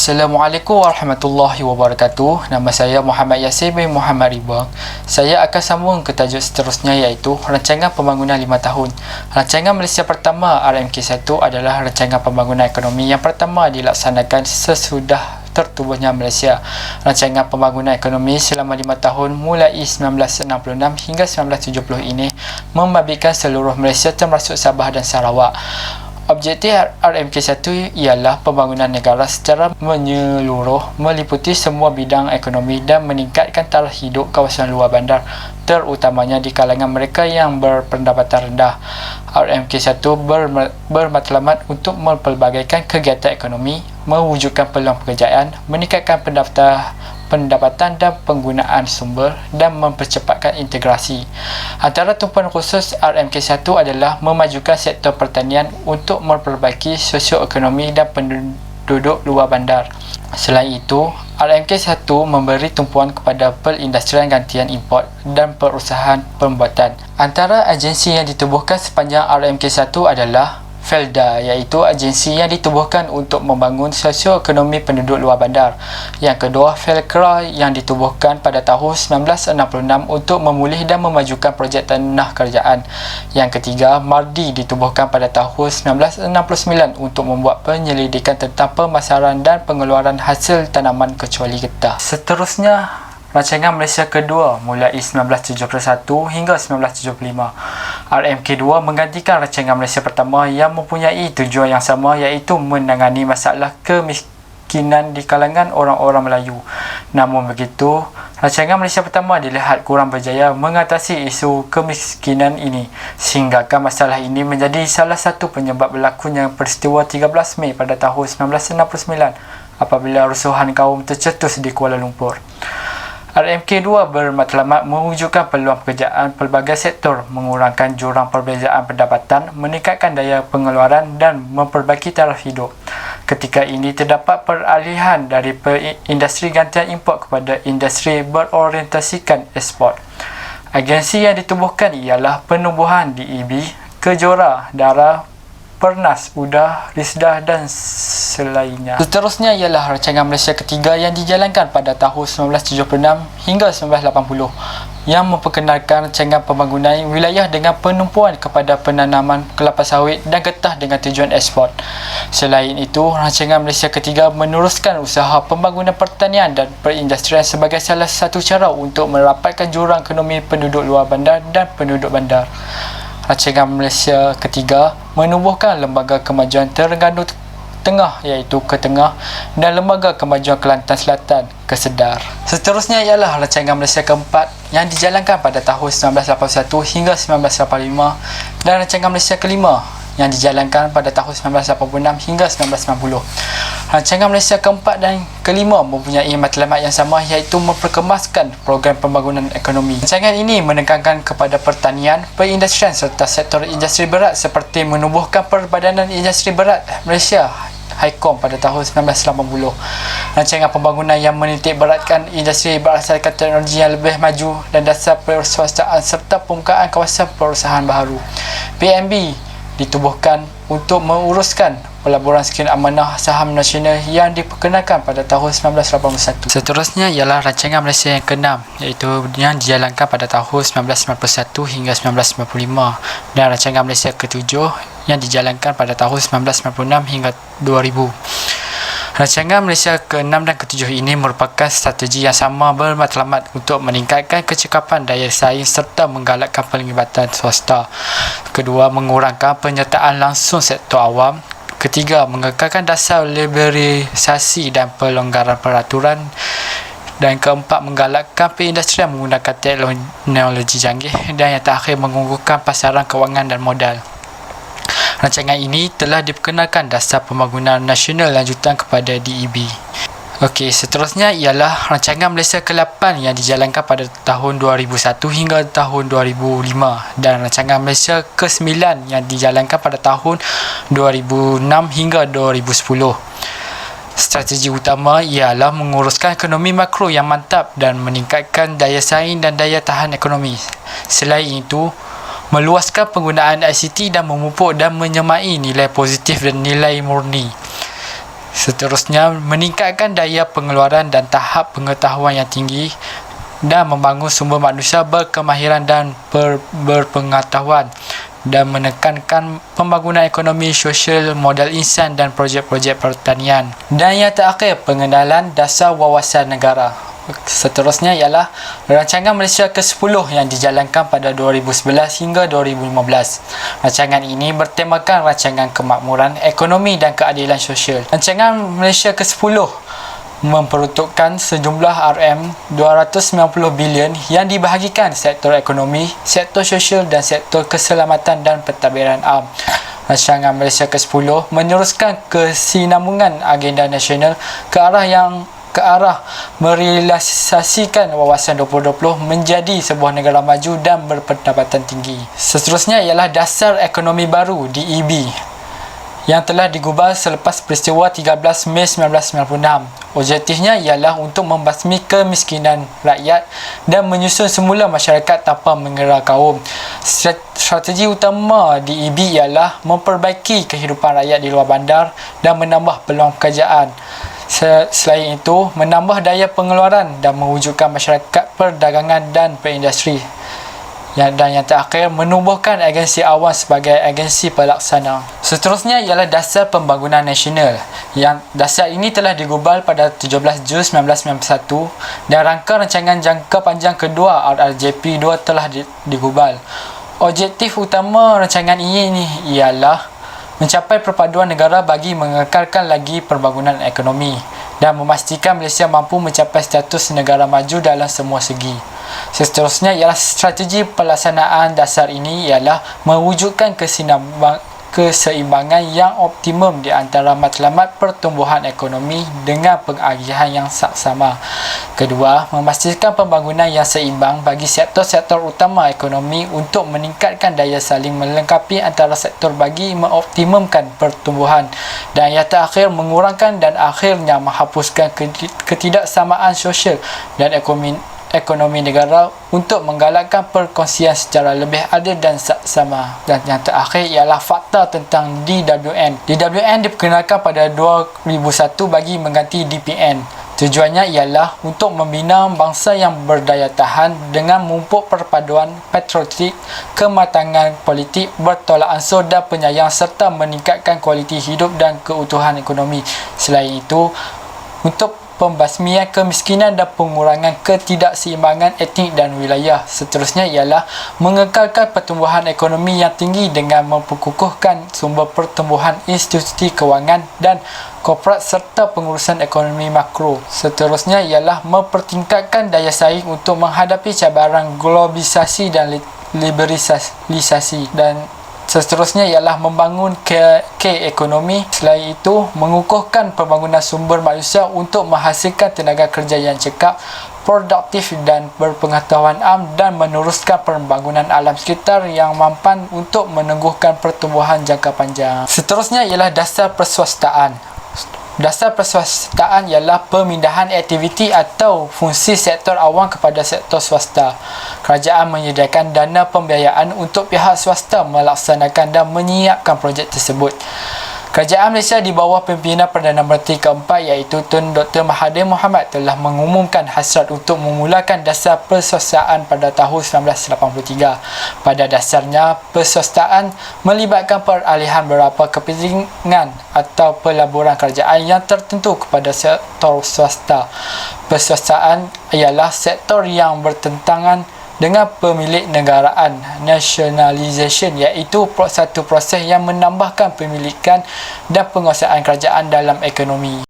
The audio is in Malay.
Assalamualaikum warahmatullahi wabarakatuh. Nama saya Muhammad Yasir bin Muhammad Ribang. Saya akan sambung ke tajuk seterusnya, iaitu Rancangan Pembangunan 5 Tahun. Rancangan Malaysia Pertama RMK1 adalah rancangan pembangunan ekonomi yang pertama dilaksanakan sesudah tertubuhnya Malaysia. Rancangan pembangunan ekonomi selama 5 tahun mulai 1966 hingga 1970 ini membabitkan seluruh Malaysia termasuk Sabah dan Sarawak. Objektif RMK1 ialah pembangunan negara secara menyeluruh, meliputi semua bidang ekonomi dan meningkatkan taraf hidup kawasan luar bandar, terutamanya di kalangan mereka yang berpendapatan rendah. RMK1 bermatlamat untuk mempelbagaikan kegiatan ekonomi, mewujudkan peluang pekerjaan, meningkatkan pendapatan dan penggunaan sumber dan mempercepatkan integrasi. Antara tumpuan khusus RMK1 adalah memajukan sektor pertanian untuk memperbaiki sosioekonomi dan penduduk luar bandar. Selain itu, RMK1 memberi tumpuan kepada perindustrian gantian import dan perusahaan pembuatan. Antara agensi yang ditubuhkan sepanjang RMK1 adalah FELDA, iaitu agensi yang ditubuhkan untuk membangun sosioekonomi penduduk luar bandar. Yang kedua, FELKRA yang ditubuhkan pada tahun 1966 untuk memulih dan memajukan projek tanah kerajaan. Yang ketiga, MARDI ditubuhkan pada tahun 1969 untuk membuat penyelidikan tentang pemasaran dan pengeluaran hasil tanaman kecuali getah. Seterusnya, Rancangan Malaysia Kedua mulai 1971 hingga 1975. RMK2 menggantikan Rancangan Malaysia Pertama yang mempunyai tujuan yang sama, iaitu menangani masalah kemiskinan di kalangan orang-orang Melayu. Namun begitu, Rancangan Malaysia Pertama dilihat kurang berjaya mengatasi isu kemiskinan ini, sehingga masalah ini menjadi salah satu penyebab berlakunya peristiwa 13 Mei pada tahun 1969 apabila rusuhan kaum tercetus di Kuala Lumpur. RMK2 bermatlamat mewujudkan peluang pekerjaan pelbagai sektor, mengurangkan jurang perbezaan pendapatan, meningkatkan daya pengeluaran dan memperbaiki taraf hidup. Ketika ini terdapat peralihan dari industri gantian import kepada industri berorientasikan ekspor. Agensi yang ditubuhkan ialah Penubuhan DEB, Kejora, Dara, Pernas, Udah, Risdah dan selainnya. Seterusnya ialah Rancangan Malaysia Ketiga yang dijalankan pada tahun 1976 hingga 1980 yang memperkenalkan rancangan pembangunan wilayah dengan penumpuan kepada penanaman kelapa sawit dan getah dengan tujuan ekspor. Selain itu, Rancangan Malaysia Ketiga meneruskan usaha pembangunan pertanian dan perindustrian sebagai salah satu cara untuk merapatkan jurang ekonomi penduduk luar bandar dan penduduk bandar. Rancangan Malaysia Ketiga menubuhkan Lembaga Kemajuan Terengganu Tengah iaitu Ketengah dan Lembaga Kemajuan Kelantan Selatan Kesedar. Seterusnya ialah Rancangan Malaysia Keempat yang dijalankan pada tahun 1981 hingga 1985 dan Rancangan Malaysia Kelima yang dijalankan pada tahun 1986 hingga 1990. Rancangan Malaysia Keempat dan Kelima mempunyai matlamat yang sama, iaitu memperkemaskan program pembangunan ekonomi. Rancangan ini menekankan kepada pertanian, perindustrian serta sektor industri berat seperti menubuhkan Perbadanan Industri Berat Malaysia HICOM pada tahun 1980. Rancangan pembangunan yang menitik beratkan industri berasaskan teknologi yang lebih maju dan dasar perswastaan serta pembukaan kawasan perusahaan baharu. PMB ditubuhkan untuk menguruskan pelaburan skim amanah saham nasional yang diperkenalkan pada tahun 1981. Seterusnya ialah Rancangan Malaysia yang ke-6, iaitu yang dijalankan pada tahun 1991 hingga 1995 dan Rancangan Malaysia ke-7 yang dijalankan pada tahun 1996 hingga 2000. Rancangan Malaysia ke-6 dan ke-7 ini merupakan strategi yang sama bermatlamat untuk meningkatkan kecekapan daya saing serta menggalakkan penglibatan swasta. Kedua, mengurangkan penyertaan langsung sektor awam. Ketiga, mengekalkan dasar liberalisasi dan pelonggaran peraturan. Dan keempat, menggalakkan perindustrian menggunakan teknologi canggih. Dan yang terakhir, mengunggulkan pasaran kewangan dan modal. Rancangan ini telah diperkenalkan Dasar Pembangunan Nasional lanjutan kepada DEB. Okey, seterusnya ialah Rancangan Malaysia ke-8 yang dijalankan pada tahun 2001 hingga tahun 2005 dan Rancangan Malaysia ke-9 yang dijalankan pada tahun 2006 hingga 2010. Strategi utama ialah menguruskan ekonomi makro yang mantap dan meningkatkan daya saing dan daya tahan ekonomi. Selain itu, meluaskan penggunaan ICT dan memupuk dan menyemai nilai positif dan nilai murni. Seterusnya, meningkatkan daya pengeluaran dan tahap pengetahuan yang tinggi dan membangun sumber manusia berkemahiran dan berpengetahuan, dan menekankan pembangunan ekonomi sosial, modal insan dan projek-projek pertanian. Dan yang terakhir, pengenalan dasar wawasan negara. Seterusnya ialah rancangan Malaysia ke-10 yang dijalankan pada 2011 hingga 2015. Rancangan ini bertemakan rancangan kemakmuran ekonomi dan keadilan sosial. Rancangan Malaysia ke-10 memperuntukkan sejumlah RM290 bilion yang dibahagikan sektor ekonomi, sektor sosial dan sektor keselamatan dan pentadbiran am. Rancangan Malaysia ke-10 meneruskan kesinambungan agenda nasional ke arah merealisasikan Wawasan 2020 menjadi sebuah negara maju dan berpendapatan tinggi. Seterusnya ialah dasar ekonomi baru DEB yang telah digubal selepas peristiwa 13 Mei 1996. Objektifnya ialah untuk membasmi kemiskinan rakyat dan menyusun semula masyarakat tanpa mengira kaum. Strategi utama DEB ialah memperbaiki kehidupan rakyat di luar bandar dan menambah peluang pekerjaan. Selain itu, menambah daya pengeluaran dan mewujudkan masyarakat perdagangan dan perindustri. Dan yang terakhir, menubuhkan agensi awan sebagai agensi pelaksana. Seterusnya ialah dasar pembangunan nasional. Yang dasar ini telah digubal pada 17 Jun 1991 dan rangka rancangan jangka panjang kedua RRJP 2 telah digubal. Objektif utama rancangan ini ialah mencapai perpaduan negara bagi mengekalkan lagi pembangunan ekonomi dan memastikan Malaysia mampu mencapai status negara maju dalam semua segi. Seterusnya ialah strategi pelaksanaan dasar ini ialah mewujudkan keseimbangan yang optimum di antara matlamat pertumbuhan ekonomi dengan pengagihan yang saksama. Kedua, memastikan pembangunan yang seimbang bagi sektor-sektor utama ekonomi untuk meningkatkan daya saling melengkapi antara sektor bagi mengoptimumkan pertumbuhan. Dan yang terakhir, mengurangkan dan akhirnya menghapuskan ketidaksamaan sosial dan ekonomi negara untuk menggalakkan perkongsian secara lebih adil dan saksama. Dan yang terakhir ialah fakta tentang DWN. DWN diperkenalkan pada 2001 bagi mengganti DPN. Tujuannya ialah untuk membina bangsa yang berdaya tahan dengan memupuk perpaduan patriotik, kematangan politik, bertolak ansur dan penyayang serta meningkatkan kualiti hidup dan keutuhan ekonomi. Selain itu, untuk pembasmian kemiskinan dan pengurangan ketidakseimbangan etnik dan wilayah. Seterusnya ialah mengekalkan pertumbuhan ekonomi yang tinggi dengan memperkukuhkan sumber pertumbuhan institusi kewangan dan korporat serta pengurusan ekonomi makro. Seterusnya ialah mempertingkatkan daya saing untuk menghadapi cabaran globalisasi dan liberalisasi. Dan seterusnya ialah membangun ekonomi. Selain itu, mengukuhkan pembangunan sumber manusia untuk menghasilkan tenaga kerja yang cekap, produktif dan berpengetahuan am dan meneruskan pembangunan alam sekitar yang mampan untuk meneguhkan pertumbuhan jangka panjang. Seterusnya ialah dasar perswastaan. Dasar perswastaan ialah pemindahan aktiviti atau fungsi sektor awam kepada sektor swasta. Kerajaan menyediakan dana pembiayaan untuk pihak swasta melaksanakan dan menyiapkan projek tersebut. Kerajaan Malaysia di bawah pimpinan Perdana Menteri keempat iaitu Tun Dr. Mahathir Mohamad telah mengumumkan hasrat untuk memulakan dasar perswastaan pada tahun 1983. Pada dasarnya, perswastaan melibatkan peralihan beberapa kepentingan atau pelaburan kerajaan yang tertentu kepada sektor swasta. Perswastaan ialah sektor yang bertentangan dengan pemilik negaraan, nationalisation, iaitu satu proses yang menambahkan pemilikan dan penguasaan kerajaan dalam ekonomi.